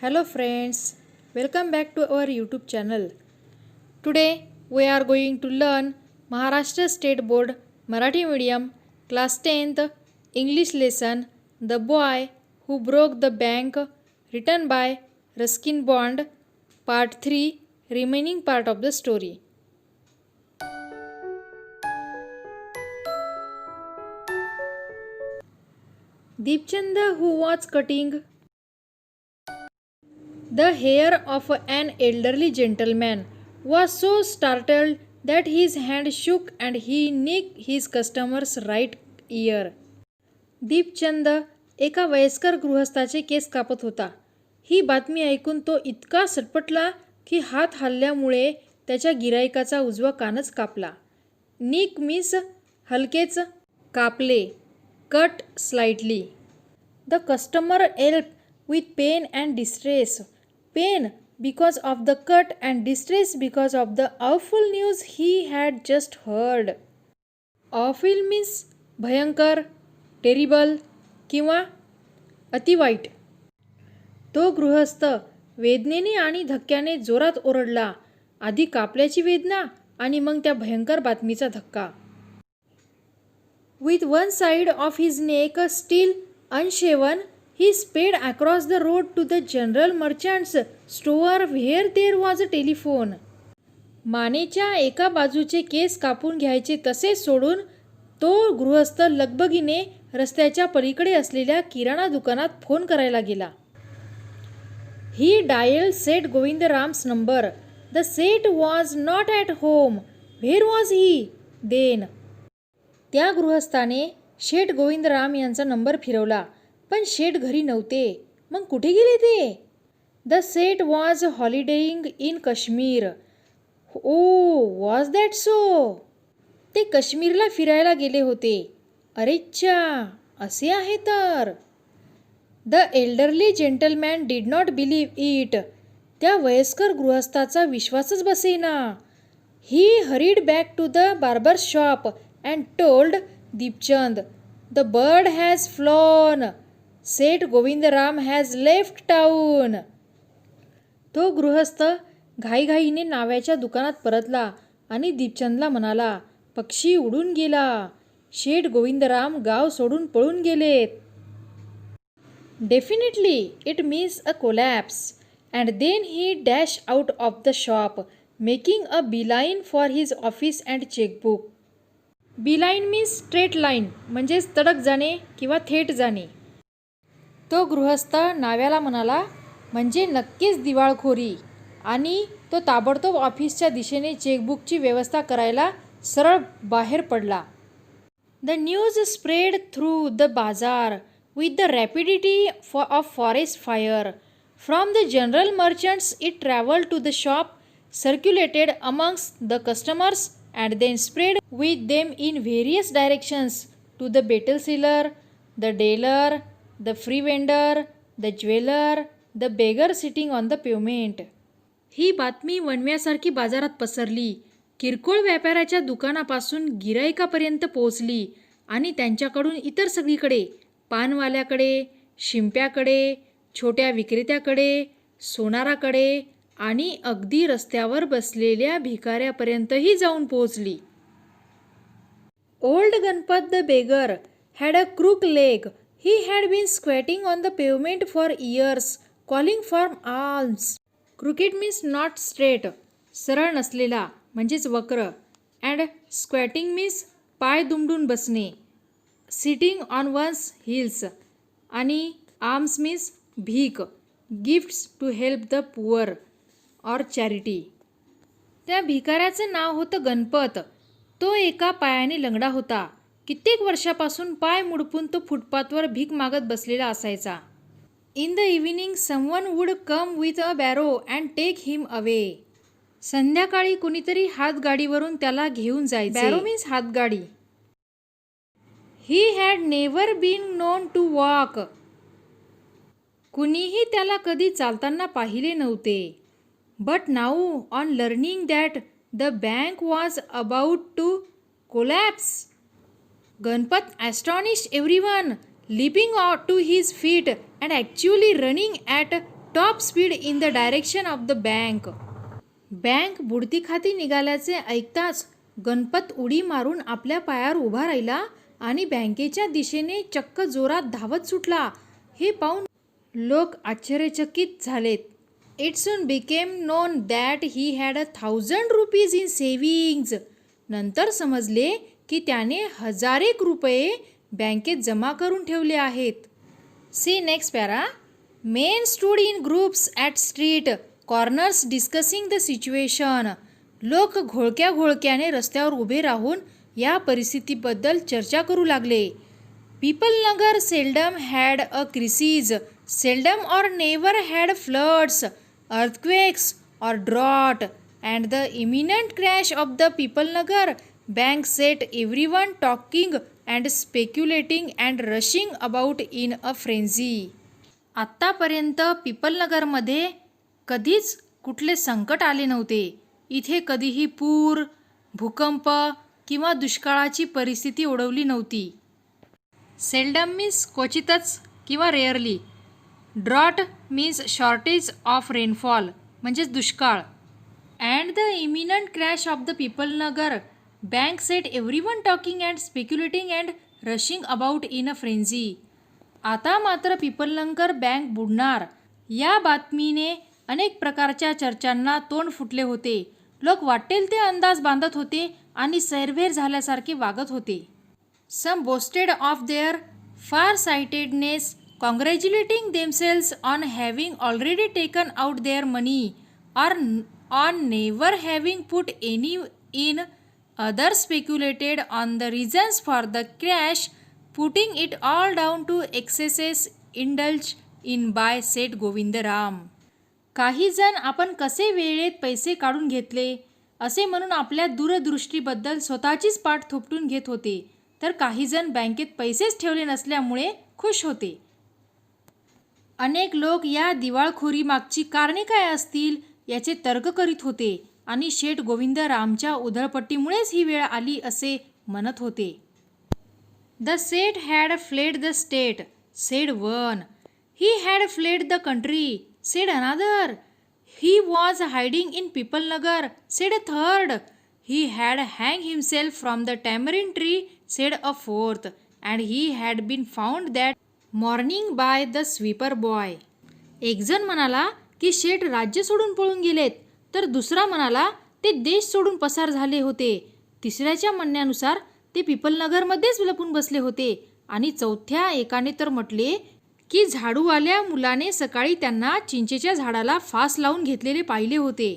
Hello friends, welcome back to our YouTube channel. Today we are going to learn Maharashtra State Board Marathi Medium Class 10th English lesson The Boy Who Broke the Bank, written by Ruskin Bond, Part 3, remaining part of the story. Deepchand, who was cutting the hair of an elderly gentleman, was so startled that his hand shook and he nicked his customer's right ear. Deepchand एका वयस्कर गृहस्थाचे केस कापत होता. ही बातमी ऐकून तो इतका सटपटला की हात हलल्यामुळे त्याच्या गिराईकाचा उजवा कानच कापला. निक मिस हलकेच कापले. Cut slightly. The customer yelp with pain and distress. Pain because of the cut and distress because of the awful news he had just heard. Awful means भयंकर, टेरिबल किंवा अतिवाईट. तो गृहस्थ वेदनेने आणि धक्क्याने जोरात ओरडला. आधी कापल्याची वेदना आणि मग त्या भयंकर बातमीचा धक्का. With one side of his neck still unshaven, he sped across the road to the general merchant's store where there was a telephone. मानेच्या एका बाजूचे केस कापून घ्यायचे तसे सोडून तो गृहस्थ लगबगीने रस्त्याच्या पलीकडे असलेल्या किराणा दुकानात फोन करायला गेला. He dialed Seth Govindaram's number. The Seth was not at home. Where was he then? त्या गृहस्थाने शेठ गोविंदराम यांचा नंबर फिरवला, पण शेठ घरी नव्हते. मग कुठे गेले ते? The Seth was holidaying in Kashmir. Oh was that so? ते काश्मीरला फिरायला गेले होते. अरेच्छा, असे आहे तर. The elderly gentleman did not believe it. त्या वयस्कर गृहस्थाचा विश्वासच बसेना. He hurried back to the barber shop and told Deepchand, the bird has flown. Seth Govindram has left town. तो गृहस्थ घाईघाईने नाव्याच्या दुकानात परतला आणि दीपचंदला म्हणाला, पक्षी उडून गेला. शेठ गोविंदराम गाव सोडून पळून गेलेत. Definitely it means a collapse. And then he dash out of the shop, making a beeline for his office and chequebook. Beeline means straight line, म्हणजेच तडक जाणे किंवा थेट जाणे. तो गृहस्थ नाव्याला म्हणाला, म्हणजे नक्कीच दिवाळखोरी. आणि तो ताबडतोब ऑफिसच्या दिशेने चेकबुकची व्यवस्था करायला सरळ बाहेर पडला. The news spread through the bazaar with the rapidity of forest fire. From the general merchants it travelled to the shop, circulated amongst the customers and then spread with them in various directions to the betel seller, the dealer, the free vendor, the jeweler, the beggar sitting on the pavement. ही बातमी वणव्यासारखी बाजारात पसरली. किरकोळ व्यापाऱ्याच्या दुकानापासून गिराईकापर्यंत पोहोचली आणि त्यांच्याकडून इतर सगळीकडे, पानवाल्याकडे, शिंप्याकडे, छोट्या विक्रेत्याकडे, सोनाराकडे आणि अगदी रस्त्यावर बसलेल्या भिकाऱ्यापर्यंतही जाऊन पोहोचली. Old Ganpat the beggar had a crook leg. He had been squatting on the pavement for years, calling for alms. Crooked means not straight, सरळ नसलेला म्हणजेच वक्र. अँड स्क्वॅटिंग मीन्स पाय दुमडून बसणे, सिटिंग ऑन वन्स हिल्स. आणि आर्म्स मीन्स भीक, gifts to help the poor और चॅरिटी. त्या भिकाऱ्याचं नाव होतं गणपत. तो एका पायाने लंगडा होता. कित्येक वर्षापासून पाय मुडपून तो फुटपाथवर भीक मागत बसलेला असायचा. In the evening someone would come with a barrow and take him away. संध्याकाळी कुणीतरी हातगाडीवरून त्याला घेऊन जायचे. बॅरो मीन्स हातगाडी. He had never been known to walk. कुणीही त्याला कधी चालताना पाहिले नव्हते. But now, on learning that the bank was about to collapse, Ganpat astonished everyone, leaping out to his feet and actually running at top speed in the direction of the bank. Bank बुडती खाती निघाल्याचे ऐकताच गणपत उडी मारून आपल्या पायावर उभा राहिला आणि बँकेच्या दिशेने चक्क जोरात धावत सुटला. हे पाहून लोक आश्चर्यचकित झालेत. It soon became non that he had 1,000 rupees in savings. नंतर समजले की त्याने 1,000 रुपये बँकेत जमा करून ठेवले आहेत. See next para. Men stood in groups at street corners discussing the situation. लोक घोळक्या घोळक्याने रस्त्यावर उभे राहून या परिस्थितीबद्दल चर्चा करू लागले. Peepalnagar seldom had a crisis, seldom or never had floods, earthquakes or drought, and the imminent crash of the Peepalnagar bank set everyone talking and speculating and rushing about in a frenzy. आत्तापर्यंत पीपलनगरमध्ये कधीच कुठले संकट आले नव्हते. इथे कधीही पूर, भूकंप किंवा दुष्काळाची परिस्थिती ओढवली नव्हती. सेल्डम मीन्स क्वचितच किंवा rarely. Drought means shortage of rainfall म्हणजेच दुष्काळ. And the imminent crash of the Peepalnagar bank set everyone talking and speculating and rushing about in a frenzy. आता मात्र पीपलनगर बँक बुडणार या बातमीने अनेक प्रकारच्या चर्चांना तोंड फुटले होते. लोक वाटेल ते अंदाज बांधत होते आणि सैरभैर झाल्यासारखे वागत होते. Some boasted of their far sightedness, congratulating themselves on having already taken out their money or on never having put any in. Others speculated on the reasons for the crash, putting it all down to excesses indulged in by Seth Govindaram. काही जण आपण कसे वेळेत पैसे काढून घेतले असे म्हणून आपल्या दूरदृष्टीबद्दल स्वतःचीच पाठ थोपटून घेत होते, तर काही जण बँकेत पैसेच ठेवले नसल्यामुळे खुश होते. अनेक लोक या दिवाळखोरीमागची कारणे काय असतील याचे तर्क करीत होते आणि शेठ गोविंदरामच्या उधळपट्टीमुळेच ही वेळ आली असे म्हणत होते. The Seth had fled the state, said one. He had fled the country, said another. He was hiding in Peepalnagar, said a third. He had hang himself from the tamarind tree, said a fourth. And he had been found that morning by the sweeper boy. एक जण म्हणाला की शेठ राज्य सोडून पळून गेलेत, तर दुसरा म्हणाला ते देश सोडून पसार झाले होते. तिसऱ्याच्या म्हणण्यानुसार ते पीपलनगरमध्येच लपून बसले होते आणि चौथ्या एकाने तर म्हटले की झाडूवाल्या मुलाने सकाळी त्यांना चिंचेच्या झाडाला फास लावून घेतलेले पाहिले होते.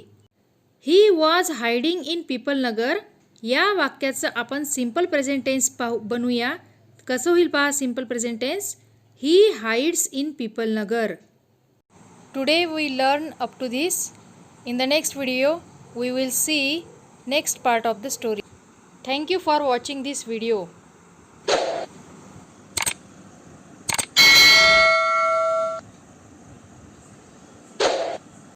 ही वॉज हायडिंग इन पीपलनगर या वाक्याचं आपण सिम्पल प्रेझेंट टेन्स बनवूया. कसं होईल पहा simple present tense. He hides in Peepalnagar. Today we learn up to this. In the next video, we will see next part of the story. Thank you for watching this video.